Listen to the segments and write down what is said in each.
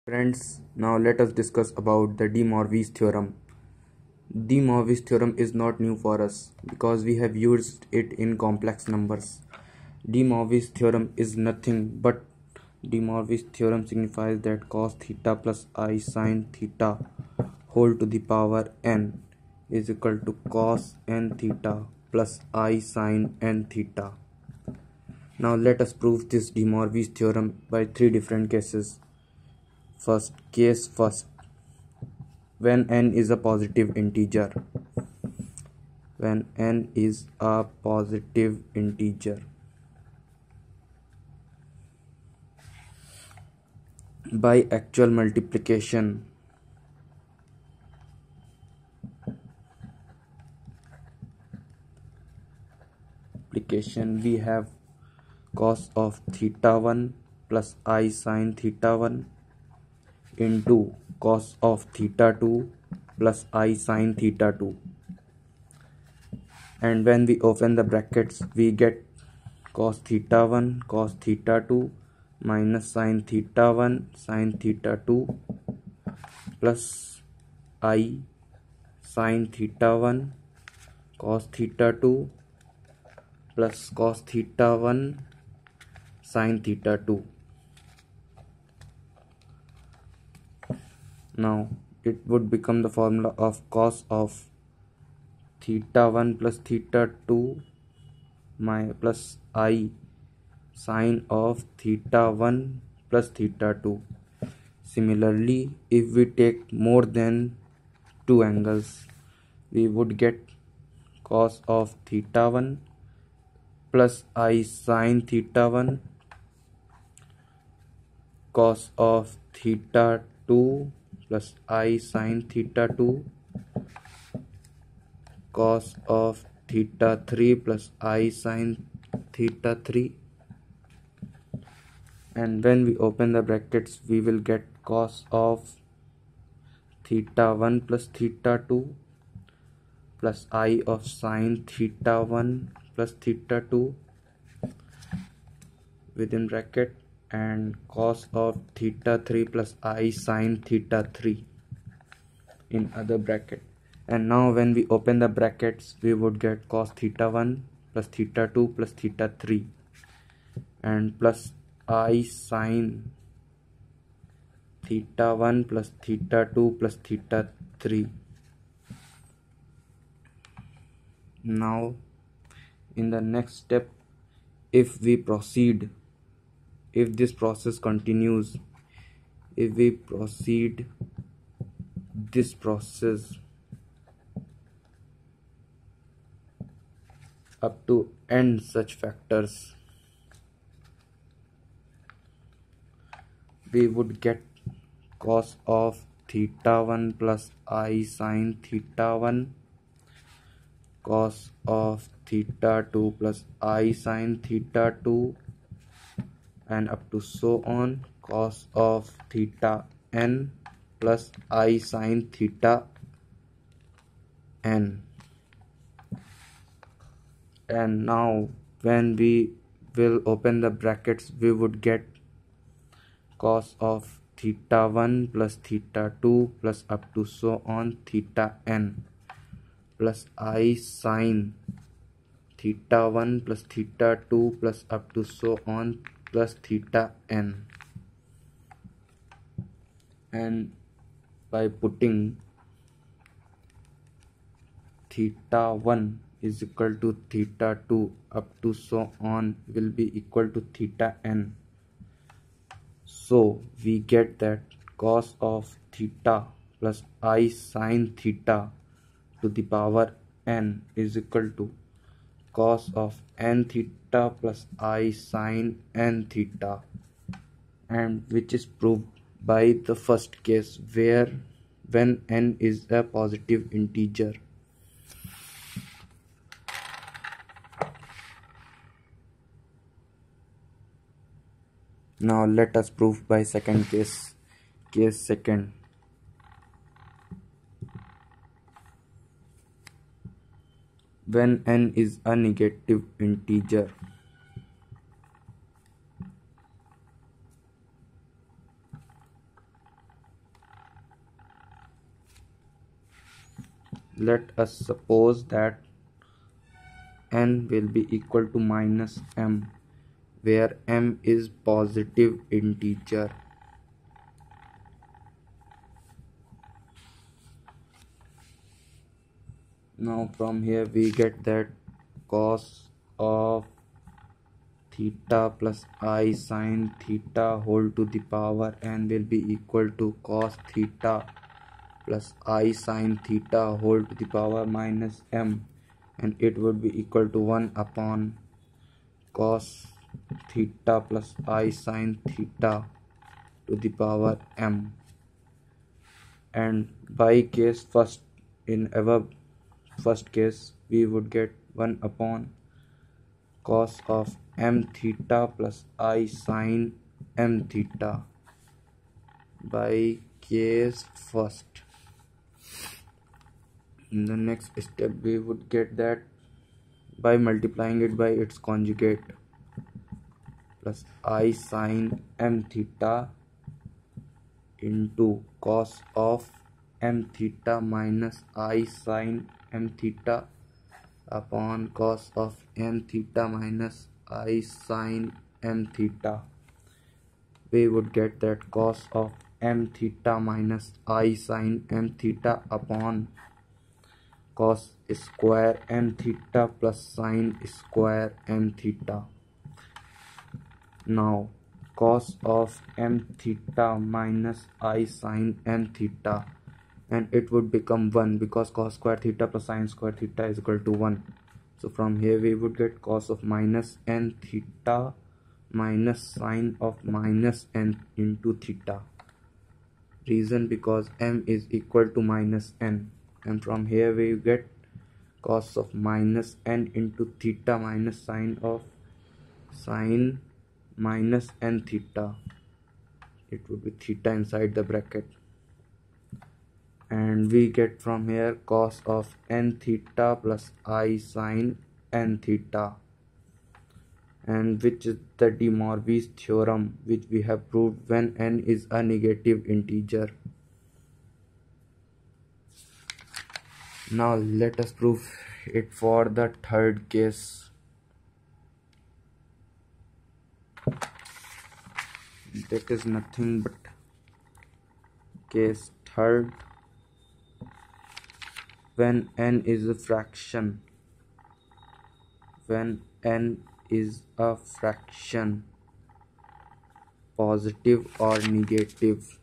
Friends, now let us discuss about the de Morvie's theorem. De Morvie's theorem is not new for us because we have used it in complex numbers. De Morvie's theorem is nothing but de Morvie's theorem signifies that cos theta plus I sin theta whole to the power n is equal to cos n theta plus I sin n theta. Now let us prove this de Morvie's theorem by three different cases. Case first, when n is a positive integer. When n is a positive integer, by actual multiplication we have cos of theta 1 plus I sin theta 1 into cos of theta 2 plus I sin theta 2, and when we open the brackets we get cos theta 1 cos theta 2 minus sin theta 1 sin theta 2 plus I sin theta 1 cos theta 2 plus cos theta 1 sin theta 2. Now it would become the formula of cos of theta 1 plus theta 2 plus I sin of theta 1 plus theta 2. Similarly, if we take more than two angles, we would get cos of theta 1 plus I sin theta 1 cos of theta 2 plus I sin theta 2 cos of theta 3 plus I sin theta 3, and when we open the brackets we will get cos of theta 1 plus theta 2 plus I of sin theta 1 plus theta 2 within bracket, and cos of theta 3 plus I sin theta 3 in other bracket. And now when we open the brackets we would get cos theta 1 plus theta 2 plus theta 3 and plus I sin theta 1 plus theta 2 plus theta 3. Now in the next step, if we proceed, if this process continues, if we proceed this process up to n such factors, we would get cos of theta 1 plus I sin theta 1 cos of theta 2 plus I sin theta 2 and up to so on, cos of theta n plus I sin theta n. And now when we will open the brackets we would get cos of theta 1 plus theta 2 plus up to so on theta n plus I sin theta 1 plus theta 2 plus up to so on plus theta n. And by putting theta 1 is equal to theta 2 up to so on will be equal to theta n, so we get that cos of theta plus I sin theta to the power n is equal to cos of n theta plus I sin n theta, and which is proved by the first case where when n is a positive integer. Now let us prove by second case. Case second, when n is a negative integer. let us suppose that n will be equal to minus m, where m is positive integer. Now from here we get that cos of theta plus I sin theta whole to the power n will be equal to cos theta plus I sin theta whole to the power minus m, and it would be equal to 1 upon cos theta plus I sin theta to the power m. And by case first, in our first case, we would get 1 upon cos of m theta plus I sin m theta by case first. In the next step, we would get that by multiplying it by its conjugate plus I sin m theta into cos of m theta minus I sin m theta upon cos of m theta minus I sin m theta. We would get that cos of m theta minus I sin m theta upon cos square m theta plus sin square m theta. Now cos of m theta minus I sin m theta, and it would become 1 because cos square theta plus sin square theta is equal to 1. So from here we would get cos of minus n theta minus sin of minus n into theta. Reason because m is equal to minus n, and from here we get cos of minus n into theta minus sin of sin minus n theta. It would be theta inside the bracket, and we get from here cos of n theta plus I sin n theta, and which is the de Morvie's theorem, which we have proved when n is a negative integer. Now let us prove it for the third case. That is nothing but case third, when n is a fraction. When n is a fraction, positive or negative.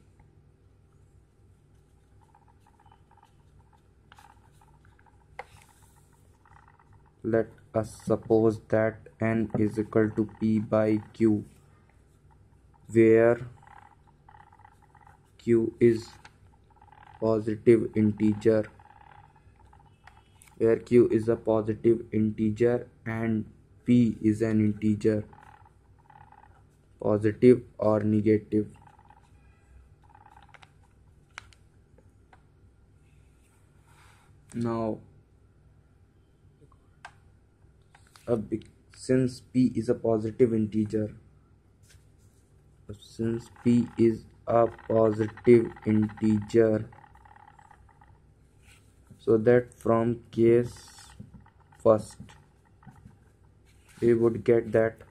Let us suppose that n is equal to p by q, where q is positive integer, where q is a positive integer and p is an integer, positive or negative. Now since p is a positive integer, so that from case first we would get that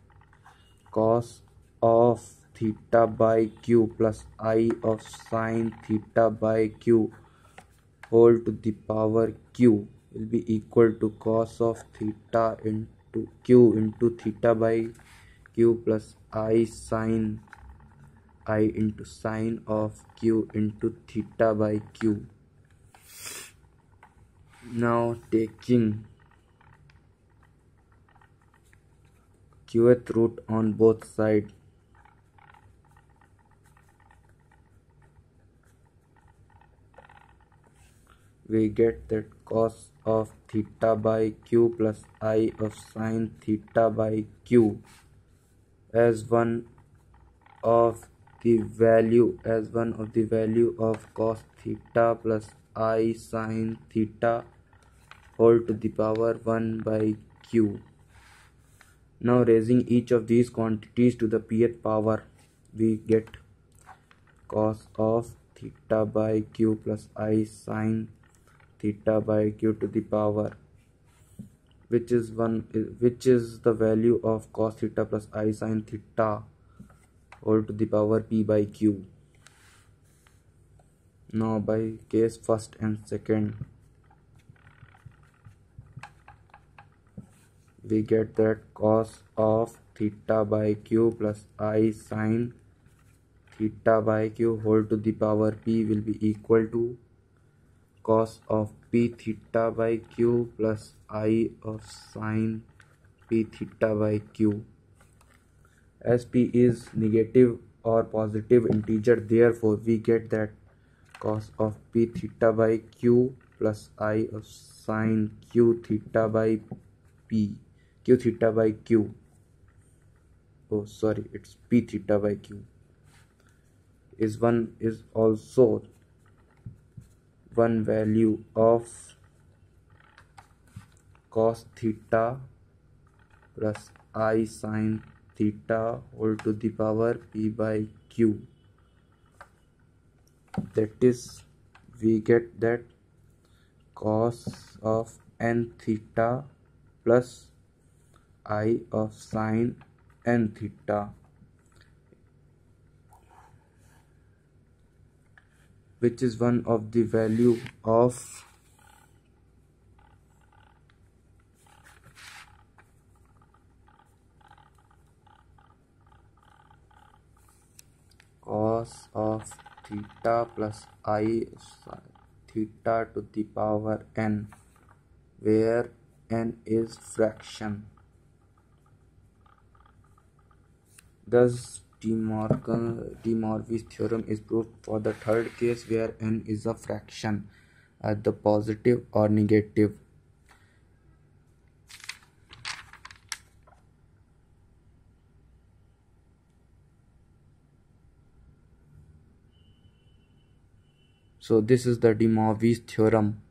cos of theta by q plus I of sin theta by q whole to the power q will be equal to cos of theta into q into theta by q plus I sin I into sin of q into theta by q. Now taking qth root on both sides, we get that cos of theta by q plus I of sin theta by q as one of the value of cos theta plus I sin theta whole to the power 1 by q. Now raising each of these quantities to the pth power, we get cos of theta by q plus I sin theta by q to the power, which is the value of cos theta plus I sin theta whole to the power p by q. Now by case first and second, we get that cos of theta by q plus I sin theta by q whole to the power p will be equal to cos of p theta by q plus I of sin p theta by q. As p is negative or positive integer, therefore we get that cos of p theta by q plus I of sin q theta by q. Oh sorry, it's p theta by q is also one value of cos theta plus I sin theta whole to the power p by q. That is, we get that cos of n theta plus I of sin n theta, which is one of the value of cos of theta plus I theta to the power n, where n is fraction. Thus de Morvie's theorem is proved for the third case where n is a fraction, either positive or negative. So this is the de Morvie's theorem.